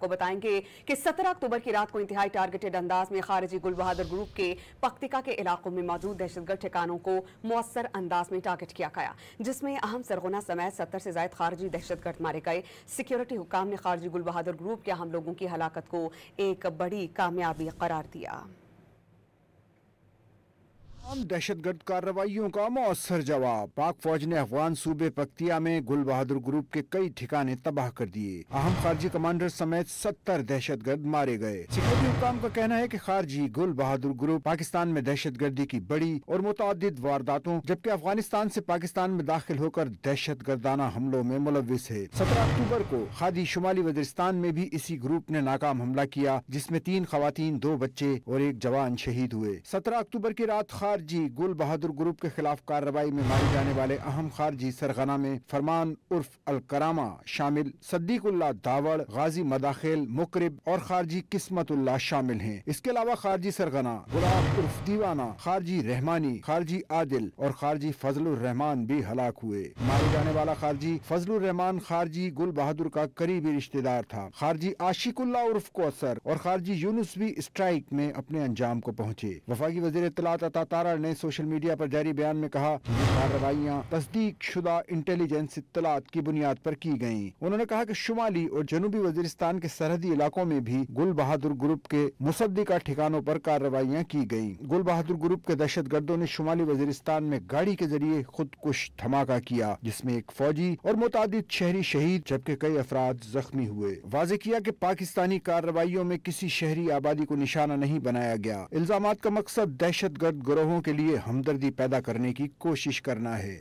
आपको बताएंगे कि 17 अक्टूबर की रात को इंतहाई टारगेटेड अंदाज में खारिजी गुल बहादुर ग्रुप के पक्तिका के इलाकों में मौजूद दहशतगर्द ठिकानों को मौसर अंदाज में टारगेट किया गया, जिसमें अहम सरगना समेत 70 से ज्यादा खारिजी दहशतगर्द मारे गए। सिक्योरिटी हुक्काम ने खारिजी गुल बहादुर ग्रुप के अहम लोगों की हलाकत को एक बड़ी कामयाबी करार दिया। दहशतगर्द कार्रवाइयों का मौसर जवाब। पाक फौज ने अफगान सूबे पक्तिया में गुल बहादुर ग्रुप के कई ठिकाने तबाह कर दिए। अहम खारजी कमांडर समेत 70 दहशतगर्द मारे गए। सिक्योरिटी हुक्काम का कहना है कि खारजी गुल बहादुर ग्रुप पाकिस्तान में दहशतगर्दी की बड़ी और मुतअद्दिद वारदातों जबकि अफगानिस्तान से पाकिस्तान में दाखिल होकर दहशतगर्दाना हमलों में मुलव्विस है। 17 अक्टूबर को खादी शुमाली वजीरिस्तान में भी इसी ग्रुप ने नाकाम हमला किया, जिसमें 3 खवातीन, 2 बच्चे और 1 जवान शहीद हुए। 17 अक्टूबर की रात खारजी गुल बहादुर ग्रुप के खिलाफ कार्रवाई में मारे जाने वाले अहम खारजी सरगना में फरमान उर्फ अल करामा शामिल, सद्दीकुल्लाह दावड़, गाजी मदाखिल, मुकरिब और खारजी किस्मतुल्लाह शामिल हैं। इसके अलावा खारजी सरगना गुलाब उर्फ दीवाना, खारजी रहमानी, खारजी आदिल और खारजी फजलुर रहमान भी हलाक हुए। मारे जाने वाला खारजी फजलुर रहमान खारजी गुल बहादुर का करीबी रिश्तेदार था। खारजी आशिकुल्लाह उर्फ कोसर और खारजी यूनुस भी स्ट्राइक में अपने अंजाम को पहुंचे। वफाकी वजीर इत्तलात अता तारा ने सोशल मीडिया पर जारी बयान में कहा, ये कार्रवाइयां तस्दीक शुदा इंटेलिजेंस इत्तलात की बुनियाद पर की गयी। उन्होंने कहा कि शुमाली और जनूबी वजीरिस्तान के सरहदी इलाकों में भी गुल बहादुर ग्रुप के मुसद्दिका ठिकानों पर कार्रवाइयां की गयी। गुल बहादुर ग्रुप के दहशतगर्दों ने शुमाली वजीरिस्तान में गाड़ी के जरिए खुदकुश धमाका किया, जिसमें एक फौजी और मुतादिद शहरी शहीद जबकि कई अफराद जख्मी हुए। वाज़ेह किया कि पाकिस्तानी कार्रवाइयों में किसी शहरी आबादी को निशाना नहीं बनाया गया। इल्जामात का मकसद दहशतगर्द गिरोहों के लिए हमदर्दी पैदा करने की कोशिश करना है।